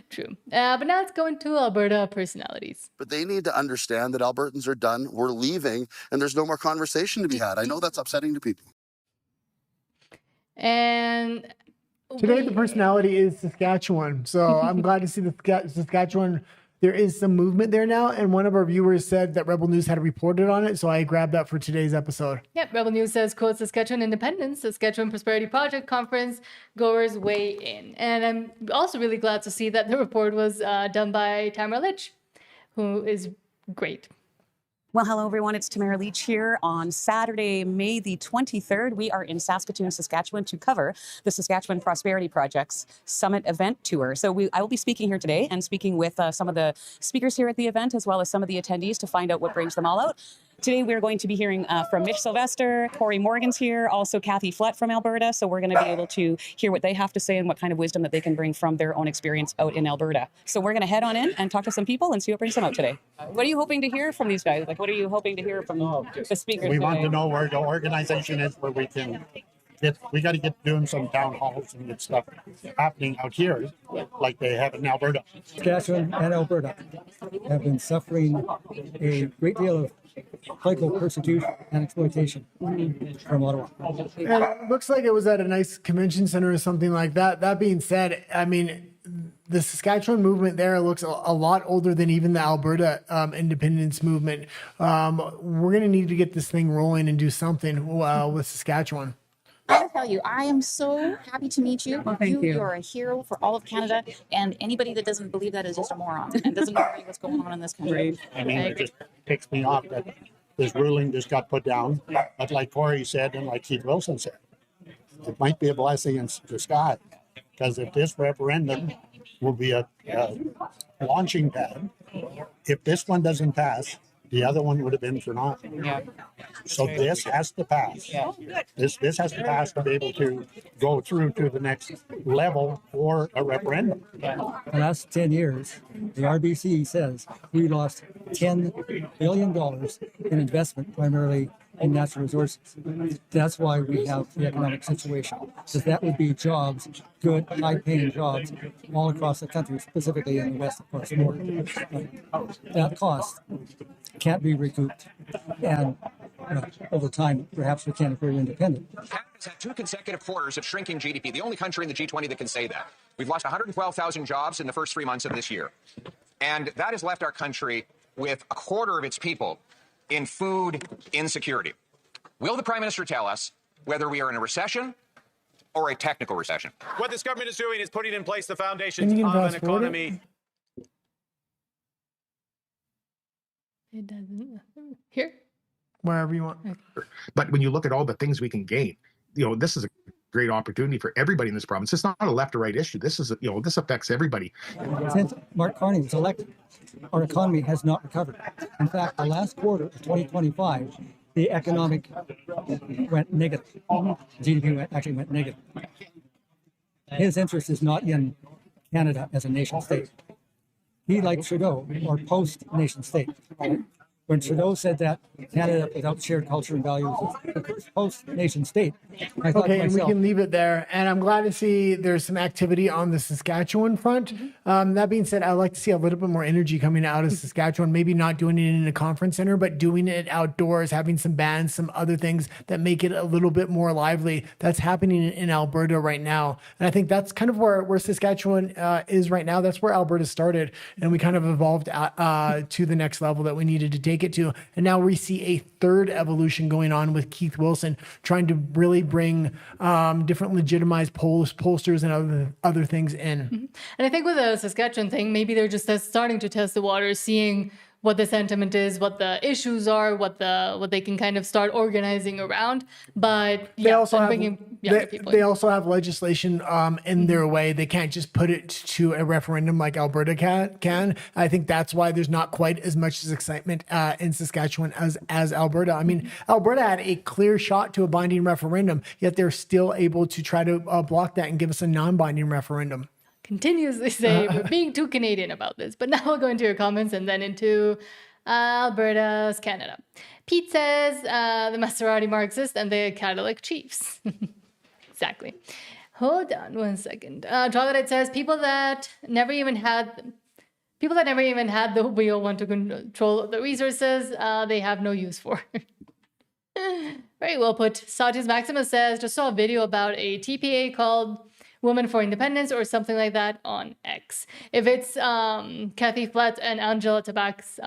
S1: True. But now let's go into Alberta personalities.
S13: But they need to understand that Albertans are done, we're leaving, and there's no more conversation to be had. I know that's upsetting to people.
S1: And
S2: today the personality is Saskatchewan. So I'm glad to see the Saskatchewan. There is some movement there now, and one of our viewers said that Rebel News had reported on it, so I grabbed that for today's episode.
S1: Yep, Rebel News says, quote, Saskatchewan Independence, Saskatchewan Prosperity Project Conference goers weigh in. And I'm also really glad to see that the report was done by Tamara Litch, who is great.
S14: Well, hello, everyone. It's Tamara Leach here. On Saturday, May the 23rd, we are in Saskatoon, Saskatchewan to cover the Saskatchewan Prosperity Project's Summit Event Tour. So I will be speaking here today and speaking with some of the speakers here at the event, as well as some of the attendees to find out what brings them all out. Today, we're going to be hearing from Mitch Sylvester, Corey Morgan's here, also Kathy Flett from Alberta. So we're going to be able to hear what they have to say and what kind of wisdom that they can bring from their own experience out in Alberta. So we're going to head on in and talk to some people and see what brings them out today. What are you hoping to hear from these guys? Like, what are you hoping to hear from the speakers
S15: We
S14: today?
S15: want to know where the organization is, where we can we got to get doing some town halls and get stuff happening out here like they have in Alberta.
S16: Saskatchewan and Alberta have been suffering a great deal of political persecution and exploitation from Ottawa.
S2: And it looks like it was at a nice convention center or something like that. That being said, I mean, the Saskatchewan movement there looks a lot older than even the Alberta independence movement. We're going to need to get this thing rolling and do something with Saskatchewan.
S17: I gotta tell you, I am so happy to meet you.
S16: Thank you.
S17: You're a hero for all of Canada, and anybody that doesn't believe that is just a moron and doesn't know what's going on in this country.
S15: I mean, it just ticks me off that this ruling just got put down. But like Corey said, and like Keith Wilson said, it might be a blessing in disguise, because if this referendum will be a launching pad, if this one doesn't pass, the other one would have been for naught.
S17: Yeah.
S15: So this has to pass.
S17: Yeah.
S15: This has to pass to be able to go through to the next level or a referendum.
S16: The last 10 years, the RBC says we lost $10 billion in investment, primarily in natural resources. That's why we have the economic situation, because that would be jobs, good, high-paying jobs all across the country, specifically in the west, of course, more. That cost can't be recouped, and over time, perhaps we can if we're independent.
S4: Canada's had 2 consecutive quarters of shrinking GDP, the only country in the G20 that can say that. We've lost 112,000 jobs in the first 3 months of this year. And that has left our country with a quarter of its people in food insecurity. Will the Prime Minister tell us whether we are in a recession or a technical recession?
S6: What this government is doing is putting in place the foundations
S2: Can you
S6: of an
S2: fast forward it?
S6: economy.
S1: It doesn't. Here?
S2: Wherever you want.
S18: But when you look at all the things we can gain, this is a great opportunity for everybody in this province. It's not a left or right issue. This is, this affects everybody.
S16: Since Mark Carney was elected, our economy has not recovered. In fact, the last quarter of 2025, the economic went negative. GDP actually went negative. His interest is not in Canada as a nation state. He, like Trudeau, or post-nation state. When Trudeau said that Canada without shared culture and values is post-nation state, I thought
S2: Okay,
S16: to
S2: and we
S16: myself,
S2: can leave it there. And I'm glad to see there's some activity on the Saskatchewan front. That being said, I'd like to see a little bit more energy coming out of Saskatchewan, maybe not doing it in a conference center, but doing it outdoors, having some bands, some other things that make it a little bit more lively. That's happening in Alberta right now. And I think that's kind of where Saskatchewan is right now. That's where Alberta started. And we kind of evolved to the next level that we needed to take it to. And now we see a third evolution going on with Keith Wilson trying to really bring different legitimized pollsters and other things in.
S1: And I think with the Saskatchewan thing, maybe they're just starting to test the waters, seeing what the sentiment is, what the issues are, what they can kind of start organizing around. But
S2: they also have
S1: bringing younger people
S2: they
S1: in.
S2: also have legislation in their way. They can't just put it to a referendum like Alberta can. I think that's why there's not quite as much excitement in Saskatchewan as Alberta. I mean, Alberta had a clear shot to a binding referendum, yet they're still able to try to block that and give us a non-binding referendum.
S1: Continuously say we're being too Canadian about this. But now we'll go into your comments and then into Alberta's Canada. Pete says the Maserati Marxist and the Cadillac Chiefs. Exactly. Hold on one second. Troglodyte says people that never even had the wheel want to control the resources they have no use for. Very well put. Satis Maximus says just saw a video about a TPA called Women for Independence or something like that on X. If it's Kathy Flatt and Angela Tabak's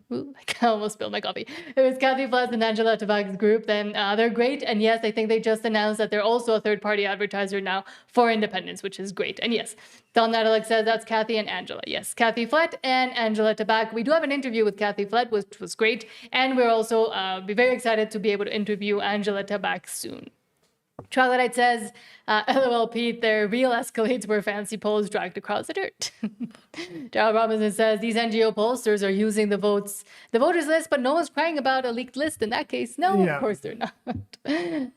S1: I almost spilled my coffee. If it's Kathy Flatt and Angela Tabak's group, then they're great. And yes, I think they just announced that they're also a third-party advertiser now for independence, which is great. And yes, Don Nadalek says that's Kathy and Angela. Yes, Kathy Flatt and Angela Tabak. We do have an interview with Kathy Flatt, which was great. And we're also be very excited to be able to interview Angela Tabak soon. Troglodyte says, LOL Pete, their real escalates were fancy polls dragged across the dirt. Darryl Robinson says, these NGO pollsters are using the voters list, but no one's crying about a leaked list in that case. No, Of course they're not.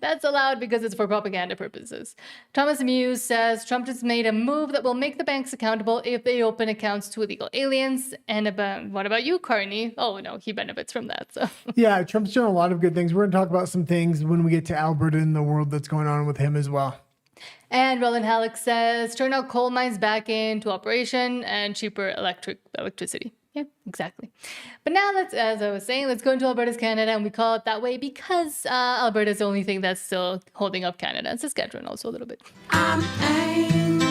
S1: That's allowed because it's for propaganda purposes. Thomas Muse says, Trump just made a move that will make the banks accountable if they open accounts to illegal aliens. And what about you, Carney? Oh, no, he benefits from that. So
S2: Yeah, Trump's doing a lot of good things. We're going to talk about some things when we get to Alberta and the world that's going on with him as well.
S1: And Roland Halleck says, turn out coal mines back into operation and cheaper electricity. Yeah, exactly. But now as I was saying, let's go into Alberta's Canada, and we call it that way because Alberta is the only thing that's still holding up Canada, and Saskatchewan also a little bit.
S7: I'm angry.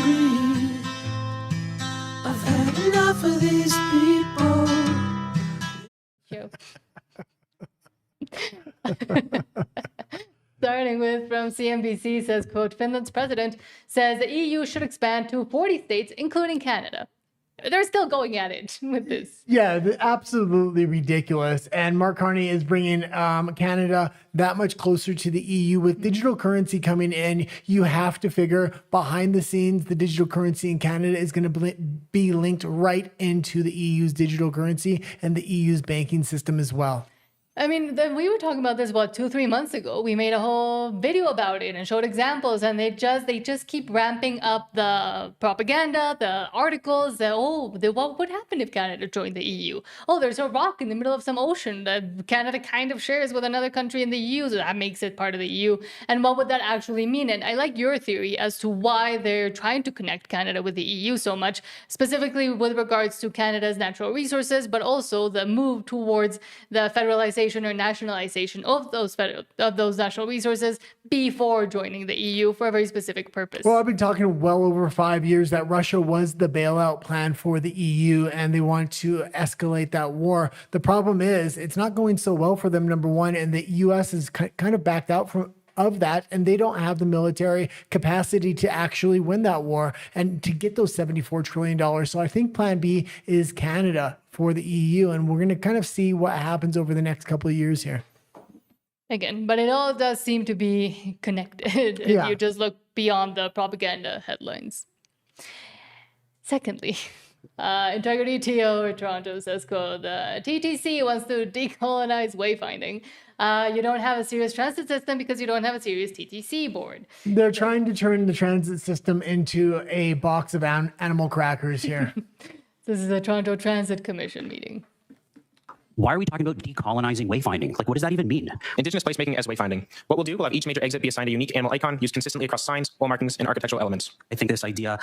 S7: I've had enough of these people.
S1: Starting with from CNBC says, quote, Finland's president says the EU should expand to 40 states, including Canada. They're still going at it with this.
S2: Yeah, absolutely ridiculous. And Mark Carney is bringing Canada that much closer to the EU. With digital currency coming in, you have to figure behind the scenes, the digital currency in Canada is going to be linked right into the EU's digital currency and the EU's banking system as well.
S1: I mean, we were talking about this, 2-3 months ago. We made a whole video about it and showed examples, and they just keep ramping up the propaganda, the articles, what would happen if Canada joined the EU? Oh, there's a rock in the middle of some ocean that Canada kind of shares with another country in the EU, so that makes it part of the EU. And what would that actually mean? And I like your theory as to why they're trying to connect Canada with the EU so much, specifically with regards to Canada's natural resources, but also the move towards the federalization or nationalization of those natural resources before joining the EU for a very specific purpose.
S2: Well, I've been talking well over 5 years that Russia was the bailout plan for the EU, and they want to escalate that war. The problem is it's not going so well for them, number one, and the U.S. is kind of backed out of that, and they don't have the military capacity to actually win that war and to get those $74 trillion. So I think plan B is Canada for the EU. And we're going to kind of see what happens over the next couple of years here.
S1: Again, but it all does seem to be connected if you just look beyond the propaganda headlines. Secondly, Integrity TO Toronto says, quote, the TTC wants to decolonize wayfinding. You don't have a serious transit system because you don't have a serious TTC board.
S2: They're trying to turn the transit system into a box of animal crackers here.
S1: This is a Toronto Transit Commission meeting.
S19: Why are we talking about decolonizing wayfinding? Like, what does that even mean?
S20: Indigenous placemaking as wayfinding. What we'll do, we'll have each major exit be assigned a unique animal icon used consistently across signs, wall markings, and architectural elements.
S19: I think this idea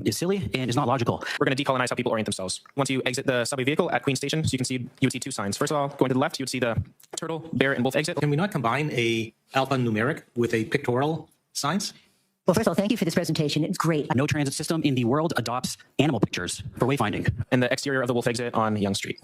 S19: is silly and is not logical.
S20: We're going to decolonize how people orient themselves. Once you exit the subway vehicle at Queen Station, so you would see two signs. First of all, going to the left, you would see the turtle, bear, and wolf exit.
S21: Can we not combine a alphanumeric with a pictorial signs?
S22: Well, first of all, thank you for this presentation. It's great.
S19: No transit system in the world adopts animal pictures for wayfinding.
S20: And the exterior of the wolf exit on Yonge Street.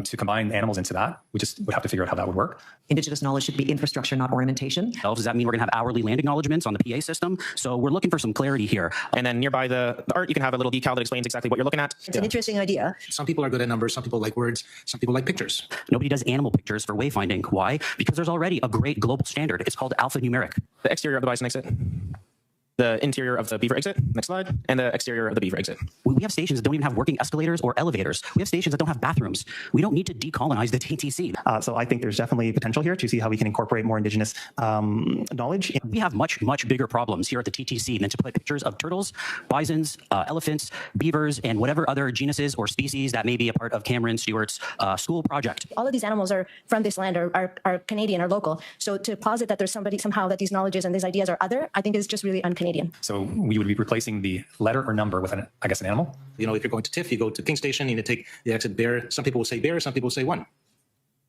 S23: To combine animals into that, we just would have to figure out how that would work.
S22: Indigenous knowledge should be infrastructure, not ornamentation.
S19: Does that mean we're going to have hourly land acknowledgements on the PA system? So we're looking for some clarity here.
S20: And then nearby the art, you can have a little decal that explains exactly what you're looking at.
S22: It's an interesting idea.
S21: Some people are good at numbers, some people like words, some people like pictures.
S19: Nobody does animal pictures for wayfinding. Why? Because there's already a great global standard. It's called alphanumeric.
S20: The exterior of the bison exit. The interior of the beaver exit, next slide, and the exterior of the beaver exit.
S19: We have stations that don't even have working escalators or elevators. We have stations that don't have bathrooms. We don't need to decolonize the TTC.
S23: So I think there's definitely potential here to see how we can incorporate more Indigenous knowledge.
S19: We have much, much bigger problems here at the TTC than to put pictures of turtles, bisons, elephants, beavers, and whatever other genuses or species that may be a part of Cameron Stewart's school project.
S22: All of these animals are from this land, are Canadian, are local. So to posit that there's somebody somehow that these knowledges and these ideas are other, I think is just really un-Canadian.
S23: So we would be replacing the letter or number with, an animal.
S21: You know, if you're going to TIFF, you go to King Station, you need to take the exit bear. Some people will say bear, some people will say one.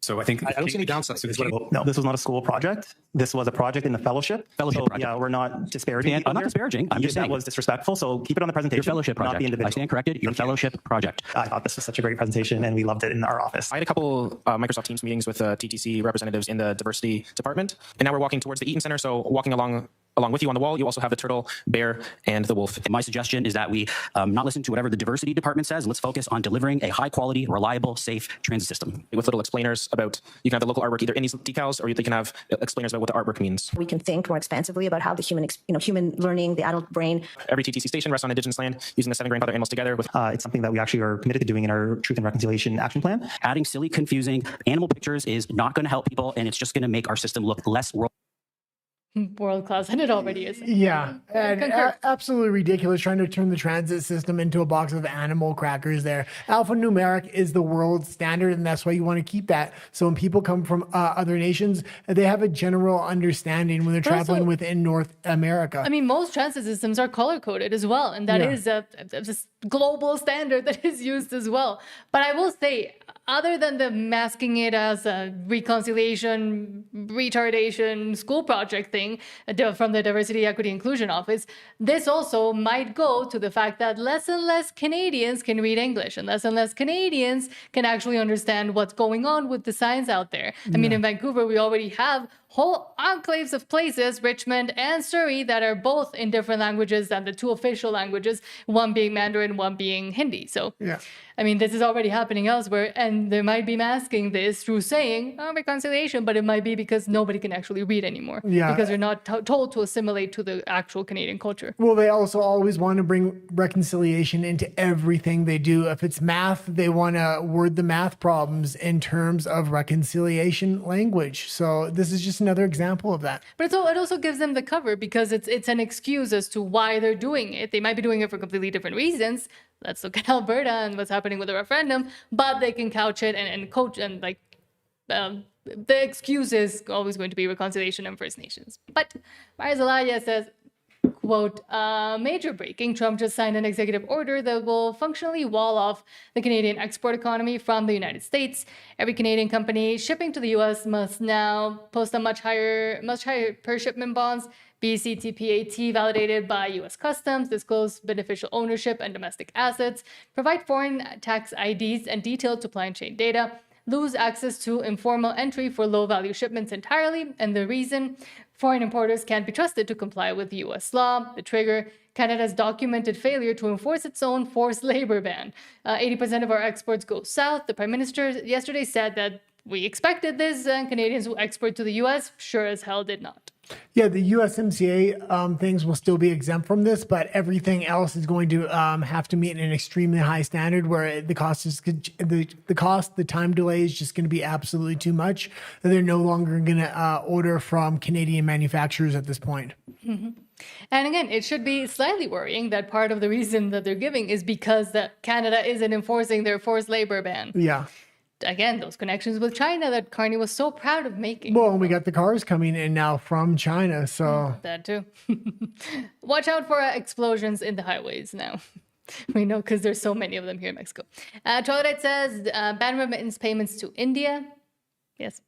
S23: So I think
S21: I don't see any downsides to this.
S23: No, this was not a school project. This was a project in the fellowship.
S19: Project.
S23: Yeah, we're not disparaging.
S19: I'm not disparaging. I'm just saying
S23: that was disrespectful. So keep it on the presentation.
S19: Your fellowship project.
S23: Not the individual.
S19: I stand corrected. Your fellowship project.
S23: I thought this was such a great presentation, and we loved it in our office.
S20: I had a couple Microsoft Teams meetings with TTC representatives in the diversity department, and now we're walking towards the Eaton Center. So walking along with you on the wall, you also have the turtle, bear, and the wolf.
S19: My suggestion is that we not listen to whatever the diversity department says. Let's focus on delivering a high-quality, reliable, safe transit system.
S20: With little explainers about, you can have the local artwork either in these decals, or you can have explainers about what the artwork means.
S22: We can think more expansively about how the human learning, the adult brain.
S20: Every TTC station rests on Indigenous land, using the 7 grandfather animals together.
S23: It's something that we actually are committed to doing in our Truth and Reconciliation Action Plan.
S19: Adding silly, confusing animal pictures is not going to help people, and it's just going to make our system look less
S1: world class, and it already is.
S2: Yeah, and absolutely ridiculous trying to turn the transit system into a box of animal crackers there. Alphanumeric is the world standard, and that's why you want to keep that. So when people come from other nations, they have a general understanding when they're traveling within North America.
S1: I mean, most transit systems are color-coded as well, and that is a global standard that is used as well. But I will say, other than the masking it as a reconciliation, retardation, school project thing from the Diversity, Equity, Inclusion Office, this also might go to the fact that less and less Canadians can read English, and less Canadians can actually understand what's going on with the signs out there. I mean, in Vancouver, we already have whole enclaves of places, Richmond and Surrey, that are both in different languages than the two official languages, one being Mandarin, one being Hindi. So, I mean, this is already happening elsewhere, and they might be masking this through saying, reconciliation, but it might be because nobody can actually read anymore. Because they're not told to assimilate to the actual Canadian culture.
S2: Well, they also always want to bring reconciliation into everything they do. If it's math, they want to word the math problems in terms of reconciliation language. So this is just another example of that.
S1: But it also gives them the cover because it's an excuse as to why they're doing it. They might be doing it for completely different reasons. Let's look at Alberta and what's happening with the referendum, but they can couch it and coach and the excuse is always going to be reconciliation and First Nations. But Marzalaya says, quote, major breaking, Trump just signed an executive order that will functionally wall off the Canadian export economy from the United States. Every Canadian company shipping to the U.S. must now post a much higher per shipment bonds, BCTPAT validated by U.S. Customs, disclose beneficial ownership and domestic assets, provide foreign tax IDs and detailed supply chain data, lose access to informal entry for low-value shipments entirely, and the reason Foreign importers can't be trusted to comply with U.S. law. The trigger, Canada's documented failure to enforce its own forced labor ban. 80% of our exports go south. The Prime Minister yesterday said that we expected this, and Canadians who export to the U.S. sure as hell did not.
S2: Yeah, the USMCA things will still be exempt from this, but everything else is going to have to meet an extremely high standard where the cost is the time delay is just going to be absolutely too much. And they're no longer going to order from Canadian manufacturers at this point.
S1: Mm-hmm. And again, it should be slightly worrying that part of the reason that they're giving is because that Canada isn't enforcing their forced labor ban.
S2: Yeah.
S1: Again, those connections with China that Carney was so proud of making.
S2: Well, and we got the cars coming in now from China, so.
S1: That too. Watch out for explosions in the highways now. We know because there's so many of them here in Mexico. Troglodyte says, ban remittance payments to India. Yes.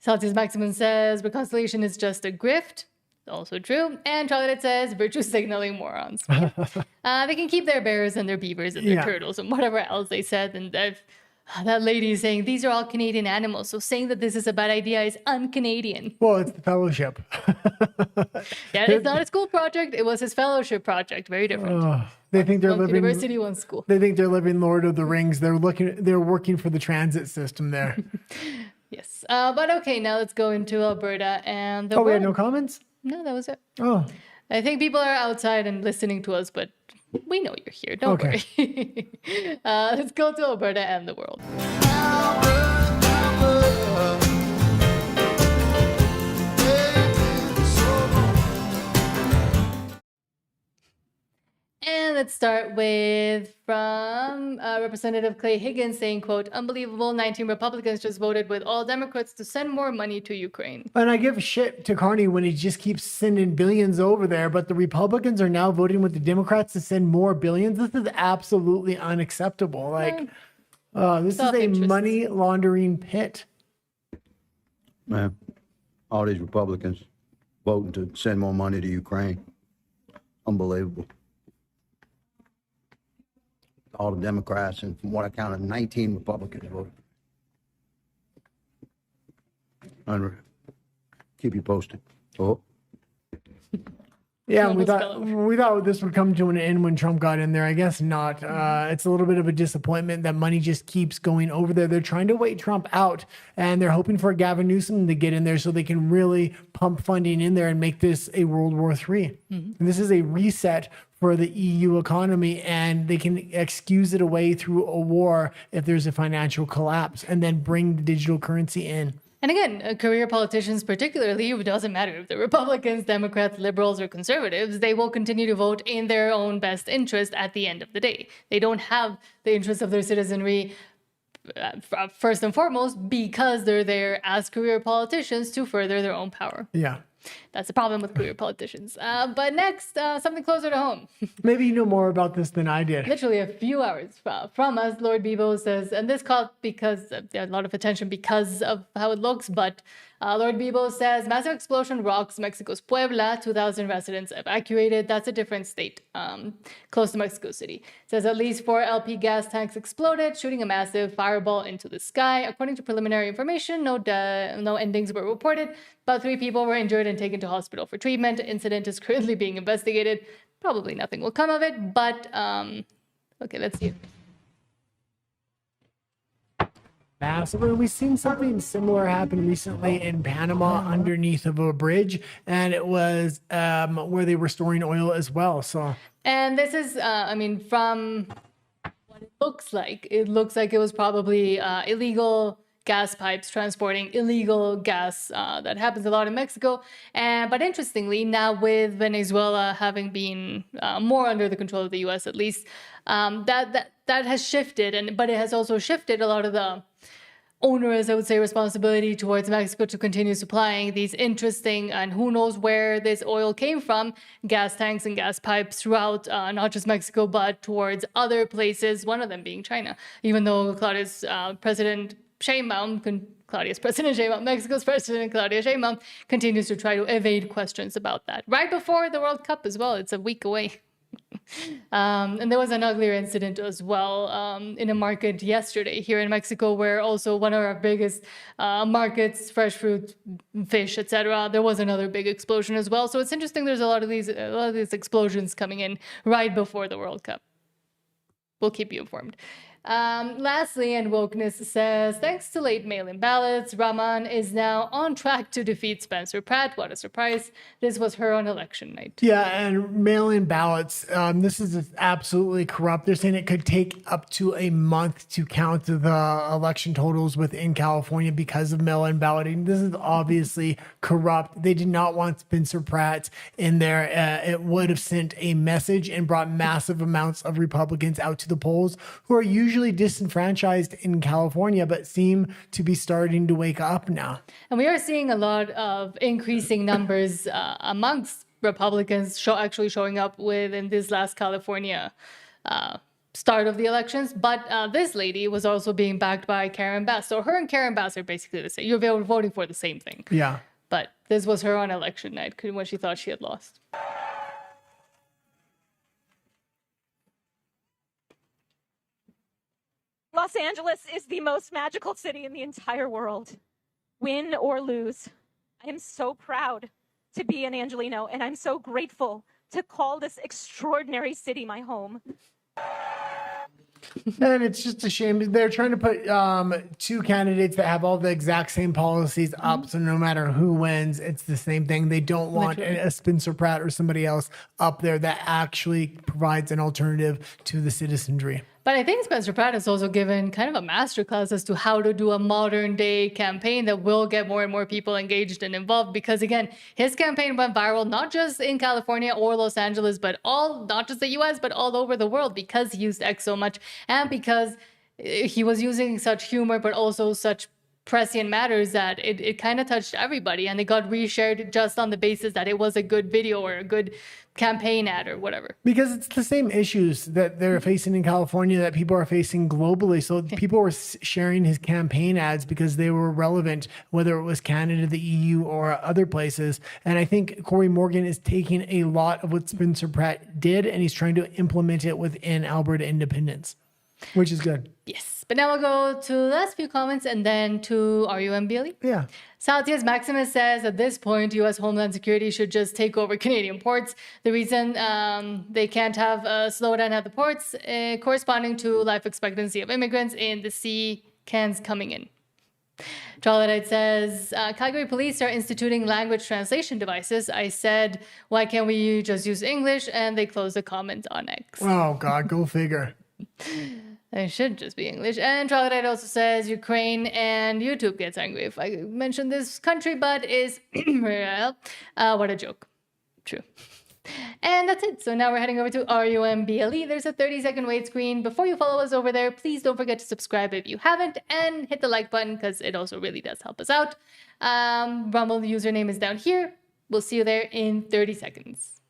S1: Celsius Maximus says, reconciliation is just a grift. Also true. And Troglodyte says, virtue signaling morons. They can keep their bears and their beavers and their turtles and whatever else they said. And that lady is saying, these are all Canadian animals. So saying that this is a bad idea is un-Canadian.
S2: Well, it's the fellowship.
S1: Yeah, it's not a school project. It was his fellowship project. Very different.
S2: They think they're
S1: one
S2: living
S1: university, one school.
S2: They think they're living Lord of the Rings. They're working for the transit system there.
S1: Yes. But okay, now let's go into Alberta and the
S2: we had
S1: world.
S2: no comments?
S1: No, that was it.
S2: Oh.
S1: I think people are outside and listening to us, but we know you're here. Don't worry. Let's go to Alberta and the world. And let's start with from Representative Clay Higgins saying, quote, unbelievable, 19 Republicans just voted with all Democrats to send more money to Ukraine.
S2: And I give shit to Carney when he just keeps sending billions over there, but the Republicans are now voting with the Democrats to send more billions. This is absolutely unacceptable. Like, this is a money laundering pit.
S3: Man, all these Republicans voting to send more money to Ukraine. Unbelievable. All the Democrats, and from what I counted, 19 Republicans voted. Unreal. Keep you posted. Oh.
S2: Yeah, we thought this would come to an end when Trump got in there. I guess not. It's a little bit of a disappointment that money just keeps going over there. They're trying to wait Trump out, and they're hoping for Gavin Newsom to get in there so they can really pump funding in there and make this a World War III. And this is a reset for the EU economy, and they can excuse it away through a war if there's a financial collapse, and then bring the digital currency in.
S1: And again, career politicians particularly, it doesn't matter if they're Republicans, Democrats, liberals, or conservatives, they will continue to vote in their own best interest at the end of the day. They don't have the interests of their citizenry first and foremost because they're there as career politicians to further their own power.
S2: Yeah.
S1: That's the problem with career politicians. But next, something closer to home.
S2: Maybe you know more about this than I did.
S1: Literally a few hours from us, Lord Bebo says, and this caught because a lot of attention because of how it looks, but Lord Bebo says, massive explosion rocks Mexico's Puebla, 2,000 residents evacuated. That's a different state, close to Mexico City. Says at least 4 LP gas tanks exploded, shooting a massive fireball into the sky. According to preliminary information, no endings were reported. About 3 people were injured and taken to hospital for treatment. The incident is currently being investigated. Probably nothing will come of it, but okay, let's see.
S2: Massive. We've seen something similar happen recently in Panama underneath of a bridge, and it was where they were storing oil as well. So,
S1: and this is, I mean, from what it looks like it was probably illegal gas pipes transporting illegal gas. That happens a lot in Mexico. But interestingly, now with Venezuela having been more under the control of the U.S. at least, that has shifted, but it has also shifted a lot of the onerous, I would say, responsibility towards Mexico to continue supplying these interesting, and who knows where this oil came from, gas tanks and gas pipes throughout not just Mexico, but towards other places, one of them being China. Even though Claudia's President Sheinbaum, Mexico's President Claudia Sheinbaum, continues to try to evade questions about that. Right before the World Cup as well. It's a week away. And there was an uglier incident as well in a market yesterday here in Mexico, where also one of our biggest markets, fresh fruit, fish, etc. There was another big explosion as well. So it's interesting. There's a lot of these explosions coming in right before the World Cup. We'll keep you informed. Lastly, and Wokeness says, thanks to late mail-in ballots, Rahman is now on track to defeat Spencer Pratt. What a surprise. This was her on election night.
S2: Yeah, and mail-in ballots, this is absolutely corrupt. They're saying it could take up to a month to count the election totals within California because of mail-in balloting. This is obviously corrupt. They did not want Spencer Pratt in there. It would have sent a message and brought massive amounts of Republicans out to the polls who are usually disenfranchised in California, but seem to be starting to wake up now.
S1: And we are seeing a lot of increasing numbers amongst Republicans actually showing up within this last California start of the elections. But this lady was also being backed by Karen Bass. So her and Karen Bass are basically the same. You're voting for the same thing.
S2: Yeah.
S1: But this was her on election night when she thought she had lost.
S5: Los Angeles is the most magical city in the entire world. Win or lose. I am so proud to be an Angelino, and I'm so grateful to call this extraordinary city my home.
S2: And it's just a shame. They're trying to put two candidates that have all the exact same policies up. So no matter who wins, it's the same thing. They don't want a Spencer Pratt or somebody else up there that actually provides an alternative to the citizenry.
S1: But I think Spencer Pratt has also given kind of a masterclass as to how to do a modern day campaign that will get more and more people engaged and involved. Because again, his campaign went viral, not just in California or Los Angeles, but not just the US, but all over the world, because he used X so much and because he was using such humor, but also such prescient matters that it kind of touched everybody, and it got reshared just on the basis that it was a good video or a good campaign ad or whatever.
S2: Because it's the same issues that they're facing in California that people are facing globally. So people were sharing his campaign ads because they were relevant, whether it was Canada, the EU, or other places. And I think Cory Morgan is taking a lot of what Spencer Pratt did, and he's trying to implement it within Alberta independence, which is good.
S1: Yes. But now we'll go to the last few comments and then to RUMBLE.
S2: Yeah.
S1: Saltius Maximus says, at this point, U.S. Homeland Security should just take over Canadian ports. The reason they can't have a slowdown at the ports corresponding to life expectancy of immigrants in the sea cans coming in. Troglodyte says, Calgary police are instituting language translation devices. I said, why can't we just use English? And they closed the comment on X.
S2: Oh, God, go figure.
S1: It should just be English. And Troglodyte also says Ukraine and YouTube gets angry if I mention this country, but is what a joke. True. And that's it. So now we're heading over to RUMBLE. There's a 30-second wait screen. Before you follow us over there, please don't forget to subscribe if you haven't, and hit the like button because it also really does help us out. Rumble username is down here. We'll see you there in 30 seconds.